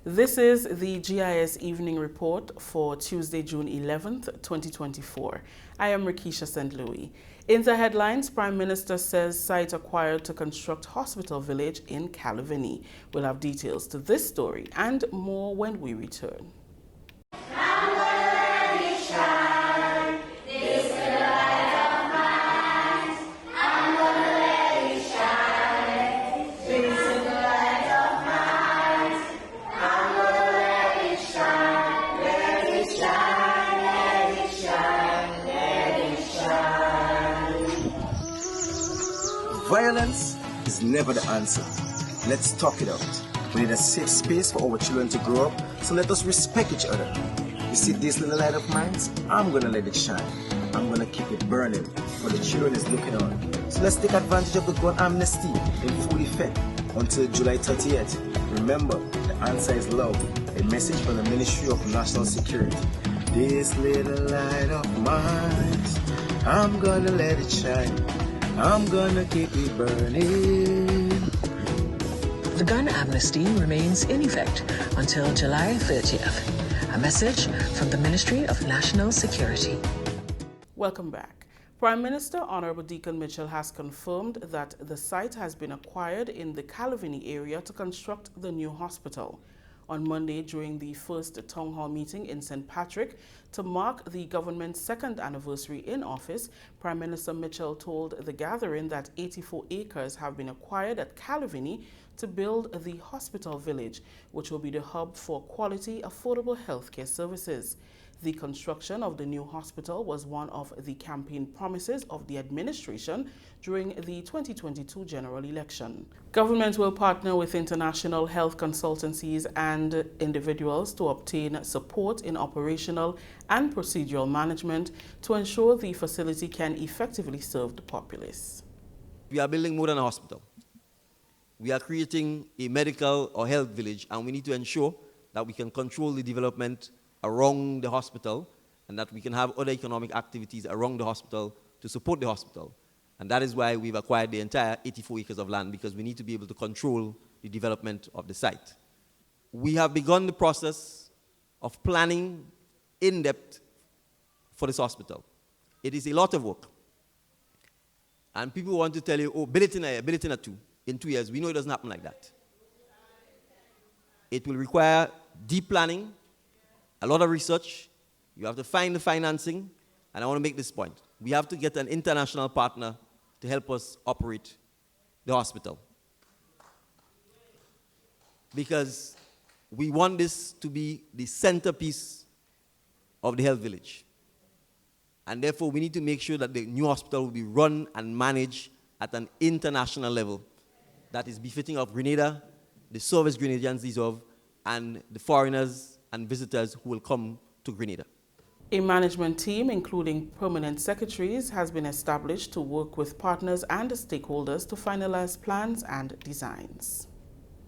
This is the GIS Evening Report for Tuesday, June 11th, 2024. I am Rikisha St. Louis. In the headlines, Prime Minister says site acquired to construct hospital village in Calavini. We'll have details to this story and more when we return. Violence is never the answer. Let's talk it out. We need a safe space for our children to grow up, so let us respect each other. You see this little light of mine? I'm gonna let it shine. I'm gonna keep it burning, for the children is looking on. So let's take advantage of the gun amnesty in full effect until July 30th. Remember, the answer is love. A message from the Ministry of National Security. This little light of mine, I'm gonna let it shine. I'm gonna keep it burning. The gun amnesty remains in effect until July 30th. A message from the Ministry of National Security. Welcome back. Prime Minister Honorable Deacon Mitchell has confirmed that the site has been acquired in the Calavini area to construct the new hospital. On Monday, during the first town hall meeting in St. Patrick to mark the government's second anniversary in office, Prime Minister Mitchell told the gathering that 84 acres have been acquired at Calavini to build the hospital village, which will be the hub for quality, affordable healthcare services. The construction of the new hospital was one of the campaign promises of the administration during the 2022 general election. Government will partner with international health consultancies and individuals to obtain support in operational and procedural management to ensure the facility can effectively serve the populace. We are building more than a hospital. We are creating a medical or health village, and we need to ensure that we can control the development around the hospital and that we can have other economic activities around the hospital to support the hospital. And that is why we've acquired the entire 84 acres of land, because we need to be able to control the development of the site. We have begun the process of planning in depth for this hospital. It is a lot of work. And people want to tell you, oh, build it in a year, build it in a two. In 2 years, we know it doesn't happen like that. It will require deep planning, a lot of research. You have to find the financing, and I want to make this point. We have to get an international partner to help us operate the hospital, because we want this to be the centerpiece of the health village. And therefore, we need to make sure that the new hospital will be run and managed at an international level that is befitting of Grenada, the service Grenadians deserve, and the foreigners and visitors who will come to Grenada. A management team, including permanent secretaries, has been established to work with partners and stakeholders to finalize plans and designs.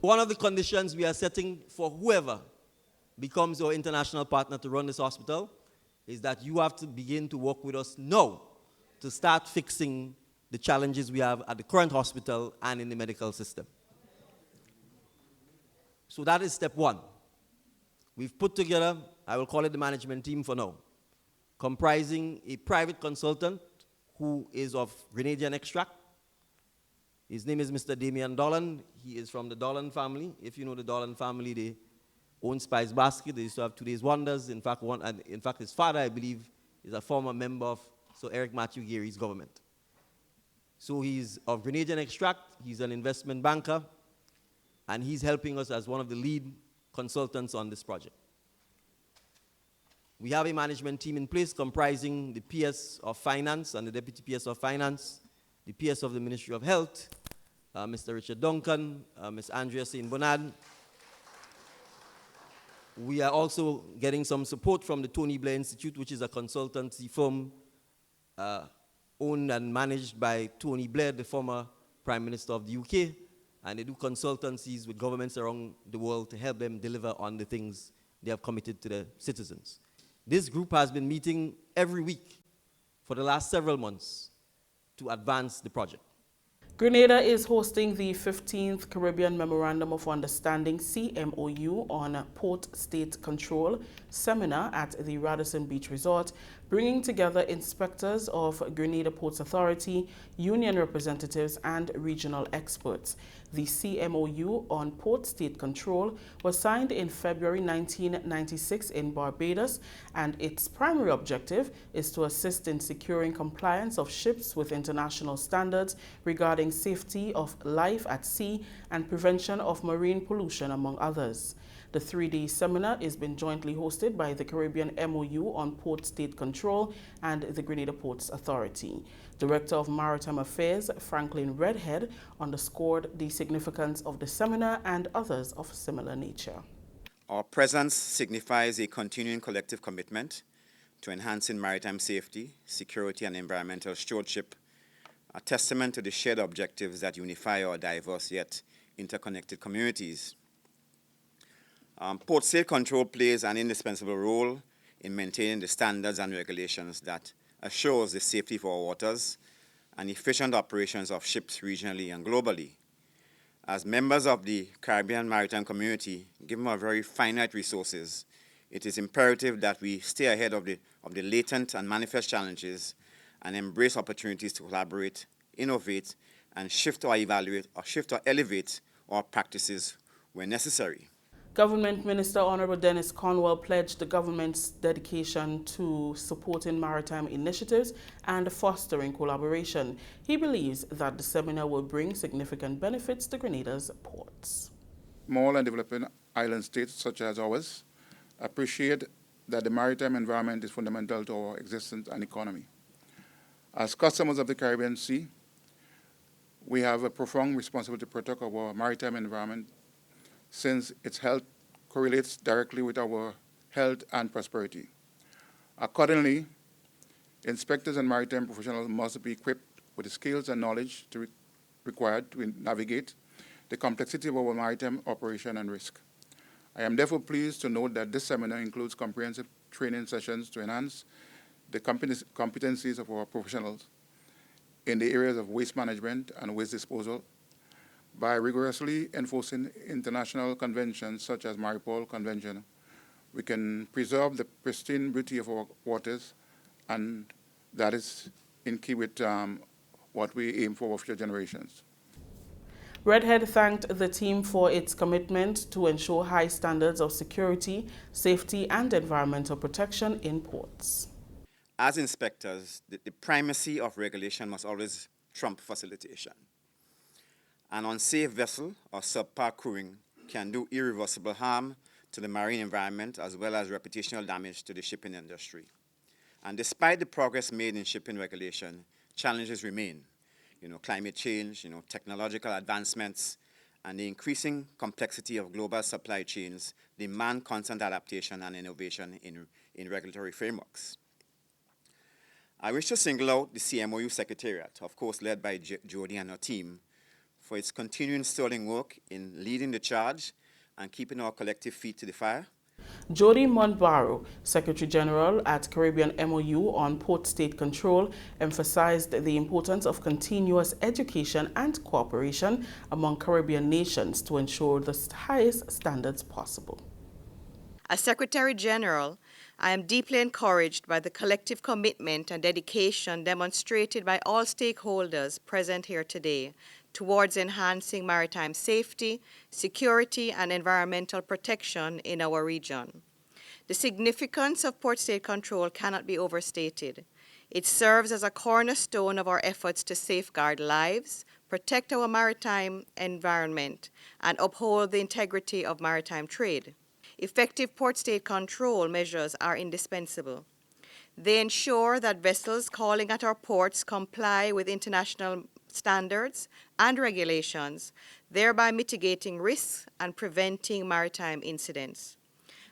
One of the conditions we are setting for whoever becomes our international partner to run this hospital is that you have to begin to work with us now to start fixing the challenges we have at the current hospital and in the medical system. So that is step one. We've put together, I will call it the management team for now, comprising a private consultant who is of Grenadian extract. His name is Mr. Damian Dolan. He is from the Dolan family. If you know the Dolan family, they own Spice Basket. They used to have Today's Wonders. In fact, his father, I believe, is a former member of Sir Eric Matthew Geary's government. So he's of Grenadian extract. He's an investment banker, and he's helping us as one of the lead consultants on this project. We have a management team in place comprising the PS of Finance and the Deputy PS of Finance, the PS of the Ministry of Health, Mr. Richard Duncan, Ms. Andrea St. Bernard. We are also getting some support from the Tony Blair Institute, which is a consultancy firm owned and managed by Tony Blair, the former Prime Minister of the UK. And they do consultancies with governments around the world to help them deliver on the things they have committed to their citizens. This group has been meeting every week for the last several months to advance the project. Grenada is hosting the 15th Caribbean Memorandum of Understanding CMOU on Port State Control seminar at the Radisson Beach Resort, bringing together inspectors of Grenada Ports Authority, union representatives, and regional experts. The CMOU on Port State Control was signed in February 1996 in Barbados, and its primary objective is to assist in securing compliance of ships with international standards regarding safety of life at sea and prevention of marine pollution, among others. The three-day seminar is being jointly hosted by the Caribbean MOU on Port State Control and the Grenada Ports Authority. Director of Maritime Affairs, Franklin Redhead, underscored the significance of the seminar and others of similar nature. Our presence signifies a continuing collective commitment to enhancing maritime safety, security, and environmental stewardship, a testament to the shared objectives that unify our diverse yet interconnected communities. Port State Control plays an indispensable role in maintaining the standards and regulations that assures the safety of our waters and efficient operations of ships regionally and globally. As members of the Caribbean maritime community, given our very finite resources, it is imperative that we stay ahead of the latent and manifest challenges and embrace opportunities to collaborate, innovate, and shift or elevate our practices where necessary. Government Minister Honorable Dennis Cornwell pledged the government's dedication to supporting maritime initiatives and fostering collaboration. He believes that the seminar will bring significant benefits to Grenada's ports. Small and developing island states such as ours appreciate that the maritime environment is fundamental to our existence and economy. As customers of the Caribbean Sea, we have a profound responsibility to protect our maritime environment, since its health correlates directly with our health and prosperity. Accordingly, inspectors and maritime professionals must be equipped with the skills and knowledge required to navigate the complexity of our maritime operation and risk. I am therefore pleased to note that this seminar includes comprehensive training sessions to enhance the competencies of our professionals in the areas of waste management and waste disposal, by rigorously enforcing international conventions such as Maripol Convention. We can preserve the pristine beauty of our waters, and that is in key with what we aim for future generations. Redhead thanked the team for its commitment to ensure high standards of security, safety, and environmental protection in ports. As inspectors, the primacy of regulation must always trump facilitation. An unsafe vessel or subpar crewing can do irreversible harm to the marine environment as well as reputational damage to the shipping industry. And despite the progress made in shipping regulation, challenges remain. Climate change, technological advancements, and the increasing complexity of global supply chains demand constant adaptation and innovation in regulatory frameworks. I wish to single out the CMOU Secretariat, of course led by Jody and her team, for its continuing sterling work in leading the charge and keeping our collective feet to the fire. Jody Montbaro, Secretary General at Caribbean MOU on Port State Control, emphasized the importance of continuous education and cooperation among Caribbean nations to ensure the highest standards possible. As Secretary General, I am deeply encouraged by the collective commitment and dedication demonstrated by all stakeholders present here today towards enhancing maritime safety, security, and environmental protection in our region. The significance of Port State Control cannot be overstated. It serves as a cornerstone of our efforts to safeguard lives, protect our maritime environment, and uphold the integrity of maritime trade. Effective Port State Control measures are indispensable. They ensure that vessels calling at our ports comply with international standards and regulations, thereby mitigating risks and preventing maritime incidents.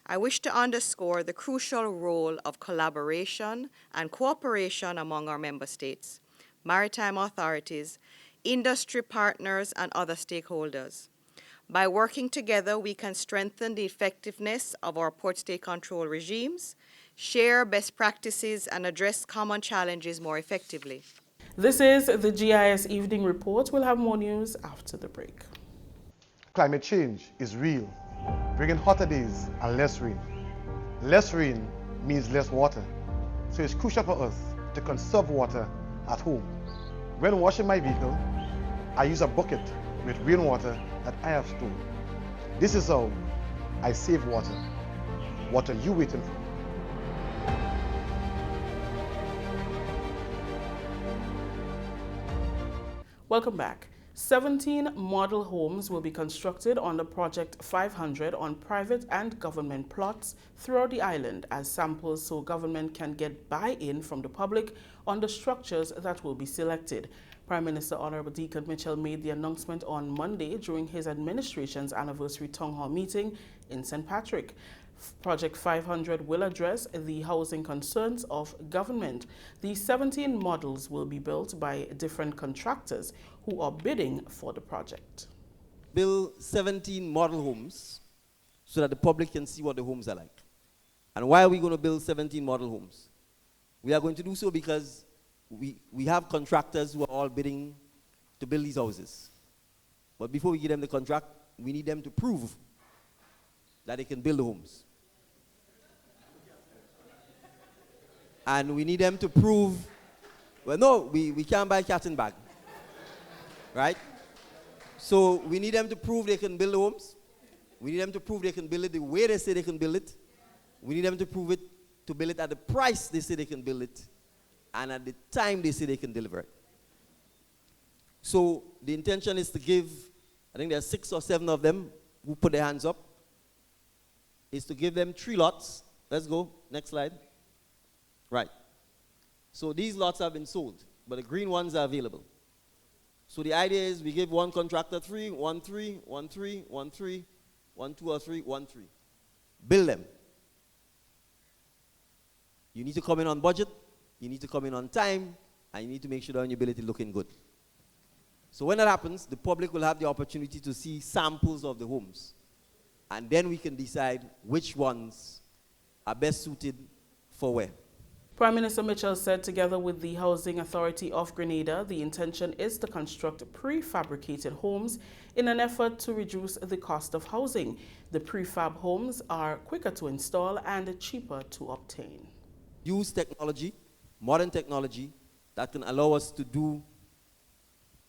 I wish to underscore the crucial role of collaboration and cooperation among our member states, maritime authorities, industry partners, and other stakeholders. By working together, we can strengthen the effectiveness of our Port State Control regimes, share best practices, and address common challenges more effectively. This is the GIS Evening Report. We'll have more news after the break. Climate change is real, bringing hotter days and less rain. Less rain means less water, so it's crucial for us to conserve water at home. When washing my vehicle, I use a bucket with rainwater that I have stored. This is how I save water. What are you waiting for? Welcome back. 17 model homes will be constructed under Project 500 on private and government plots throughout the island as samples so government can get buy-in from the public on the structures that will be selected. Prime Minister Honorable Deacon Mitchell made the announcement on Monday during his administration's anniversary town hall meeting in St. Patrick. Project 500 will address the housing concerns of government. The 17 models will be built by different contractors who are bidding for the project. Build 17 model homes so that the public can see what the homes are like. And why are we going to build 17 model homes? We are going to do so because we have contractors who are all bidding to build these houses. But before we give them the contract, we need them to prove that they can build the homes. And we need them to prove, well, no, we can't buy cat and bag, right? So we need them to prove they can build the homes. We need them to prove they can build it the way they say they can build it. We need them to prove it, to build it at the price they say they can build it, and at the time they say they can deliver it. So the intention is to give, I think there are 6 or 7 of them who put their hands up, is to give them 3 lots. Let's go, next slide. Right. So these lots have been sold, but the green ones are available. So the idea is we give one contractor 3, 1, 3, 1, 3, 1, 3, 1, 2 or 3, 1, 3. Build them. You need to come in on budget, you need to come in on time, and you need to make sure that your ability is looking good. So when that happens, the public will have the opportunity to see samples of the homes. And then we can decide which ones are best suited for where. Prime Minister Mitchell said together with the Housing Authority of Grenada, the intention is to construct prefabricated homes in an effort to reduce the cost of housing. The prefab homes are quicker to install and cheaper to obtain. Use technology, modern technology, that can allow us to do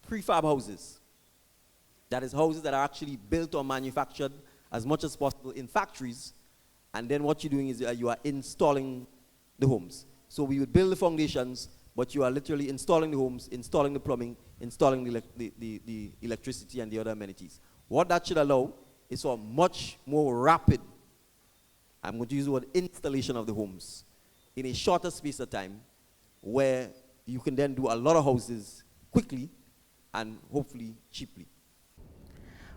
prefab houses. That is houses that are actually built or manufactured as much as possible in factories, and then what you're doing is you are installing the homes. So we would build the foundations, but you are literally installing the homes, installing the plumbing, installing the electricity and the other amenities. What that should allow is for a much more rapid, I'm going to use the word installation of the homes, in a shorter space of time, where you can then do a lot of houses quickly and hopefully cheaply.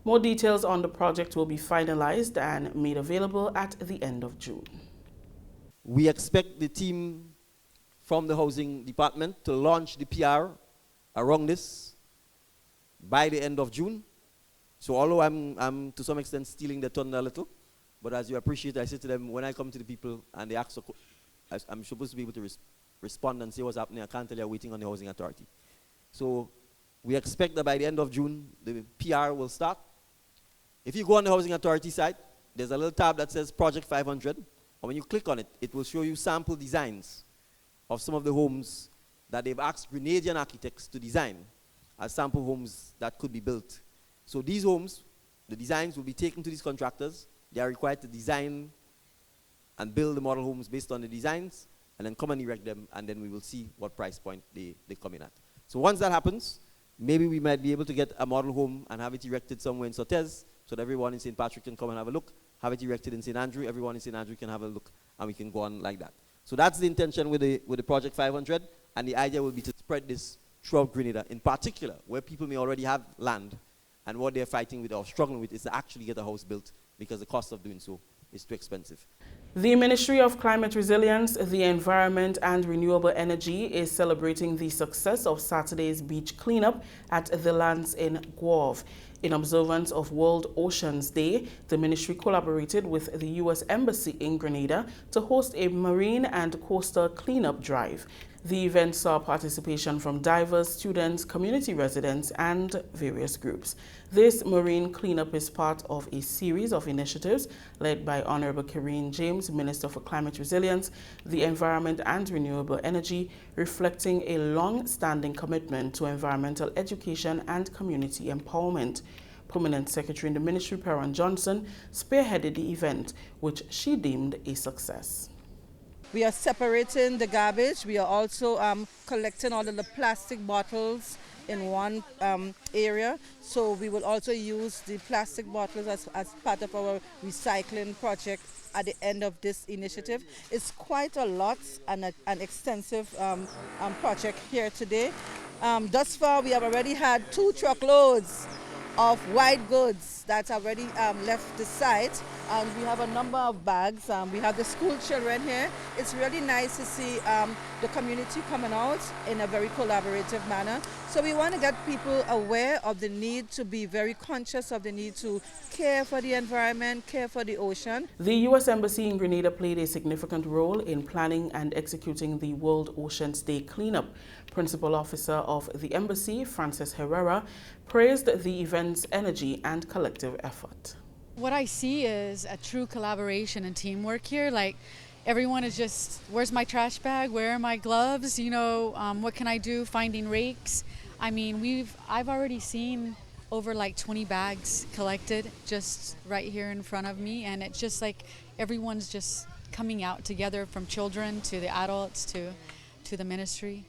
More details on the project will be finalized and made available at the end of June. We expect the team from the Housing Department to launch the PR around this by the end of June. So although I'm to some extent stealing the thunder a little, but as you appreciate, I say to them, when I come to the people and they ask, I'm supposed to be able to respond and say what's happening. I can't tell you, I'm waiting on the Housing Authority. So we expect that by the end of June, the PR will start. If you go on the Housing Authority site, there's a little tab that says Project 500. And when you click on it, it will show you sample designs of some of the homes that they've asked Grenadian architects to design as sample homes that could be built. So these homes, the designs will be taken to these contractors. They are required to design and build the model homes based on the designs, and then come and erect them, and then we will see what price point they come in at. So once that happens, maybe we might be able to get a model home and have it erected somewhere in Sotez, so that everyone in St. Patrick can come and have a look, have it erected in St. Andrew, everyone in St. Andrew can have a look, and we can go on like that. So that's the intention with the Project 500, and the idea will be to spread this throughout Grenada, in particular, where people may already have land, and what they're fighting with or struggling with is to actually get a house built, because the cost of doing so is too expensive. The Ministry of Climate Resilience, the Environment and Renewable Energy is celebrating the success of Saturday's beach cleanup at the lands in Guave. In observance of World Oceans Day, the ministry collaborated with the U.S. Embassy in Grenada to host a marine and coastal cleanup drive. The event saw participation from divers, students, community residents, and various groups. This marine cleanup is part of a series of initiatives led by Honorable Karine James, Minister for Climate Resilience, the Environment and Renewable Energy, reflecting a long-standing commitment to environmental education and community empowerment. Permanent Secretary in the Ministry, Perron Johnson, spearheaded the event, which she deemed a success. We are separating the garbage. We are also collecting all of the plastic bottles in one area. So we will also use the plastic bottles as part of our recycling project at the end of this initiative. It's quite a lot and an extensive project here today. Thus far, we have already had 2 truckloads of white goods that already left the site, and we have a number of bags. We have the school children here. It's really nice to see the community coming out in a very collaborative manner. So we want to get people aware of the need to be very conscious of the need to care for the environment, care for the ocean. The U.S. Embassy in Grenada played a significant role in planning and executing the World Oceans Day cleanup. Principal Officer of the Embassy, Frances Herrera, praised the event's energy and collective effort. What I see is a true collaboration and teamwork here. Like, everyone is just, where's my trash bag? Where are my gloves? You know, what can I do? Finding rakes. I mean, I've already seen over like 20 bags collected just right here in front of me, and it's just like everyone's just coming out together, from children to the adults to the ministry.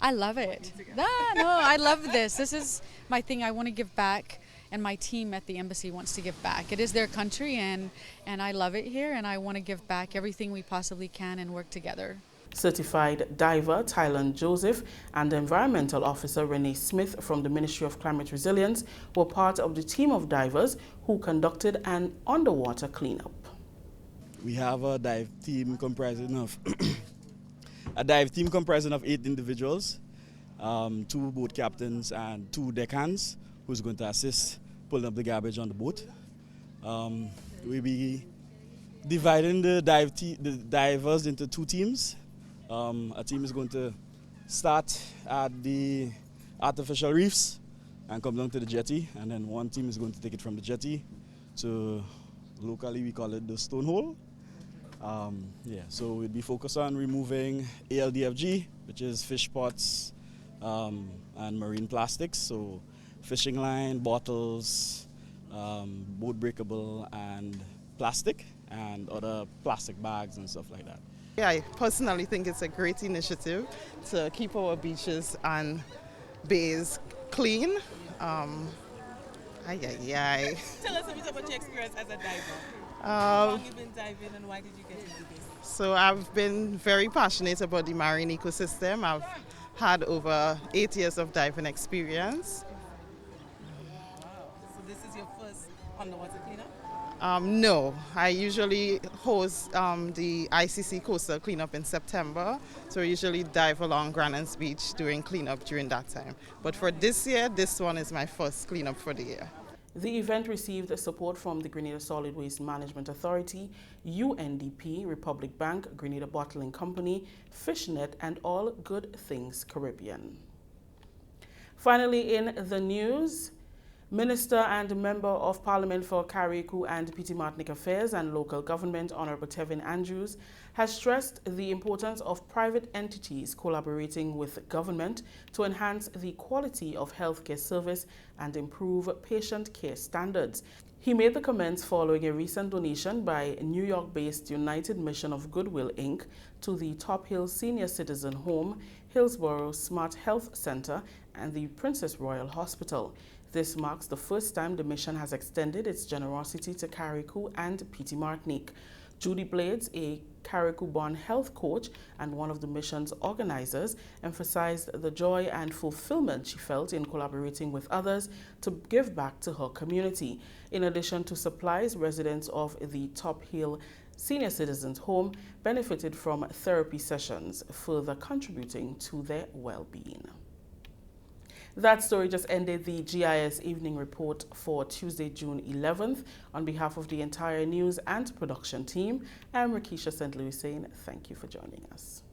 I love it. No, I love this. This is my thing. I want to give back, and my team at the embassy wants to give back. It is their country, and I love it here, and I want to give back everything we possibly can and work together. Certified diver Tylan Joseph and Environmental Officer Renee Smith from the Ministry of Climate Resilience were part of the team of divers who conducted an underwater cleanup. We have a dive team comprising of 8 individuals, 2 boat captains and 2 deckhands who's going to assist pulling up the garbage on the boat. We'll be dividing the divers into 2 teams. A team is going to start at the artificial reefs and come down to the jetty, and then one team is going to take it from the jetty to, locally we call it the stone hole. So we'll be focused on removing ALDFG, which is fish pots and marine plastics, so fishing line, bottles, boat breakable and plastic, and other plastic bags and stuff like that. Yeah, I personally think it's a great initiative to keep our beaches and bays clean. Tell us a bit about your experience as a diver. How long have you been diving, and why did you get into this? So I've been very passionate about the marine ecosystem. I've had over 8 years of diving experience. Wow. So this is your first underwater cleanup? No, I usually host the ICC coastal cleanup in September. So I usually dive along Grandins Beach during cleanup during that time. But for this year, this one is my first cleanup for the year. The event received support from the Grenada Solid Waste Management Authority, UNDP, Republic Bank, Grenada Bottling Company, Fishnet, and All Good Things Caribbean. Finally, in the news, Minister and Member of Parliament for Carriacou and Petite Martinique Affairs and Local Government, Honorable Tevin Andrews, has stressed the importance of private entities collaborating with government to enhance the quality of healthcare service and improve patient care standards. He made the comments following a recent donation by New York-based United Mission of Goodwill, Inc. to the Top Hill Senior Citizen Home, Hillsborough Smart Health Center, and the Princess Royal Hospital. This marks the first time the mission has extended its generosity to Carriacou and Petite Martinique. Judy Blades, a Carriacou-born health coach and one of the mission's organizers, emphasized the joy and fulfillment she felt in collaborating with others to give back to her community. In addition to supplies, residents of the Top Hill Senior Citizens Home benefited from therapy sessions, further contributing to their well-being. That story just ended the GIS Evening Report for Tuesday, June 11th. On behalf of the entire news and production team, I'm Rakisha St. Louis saying thank you for joining us.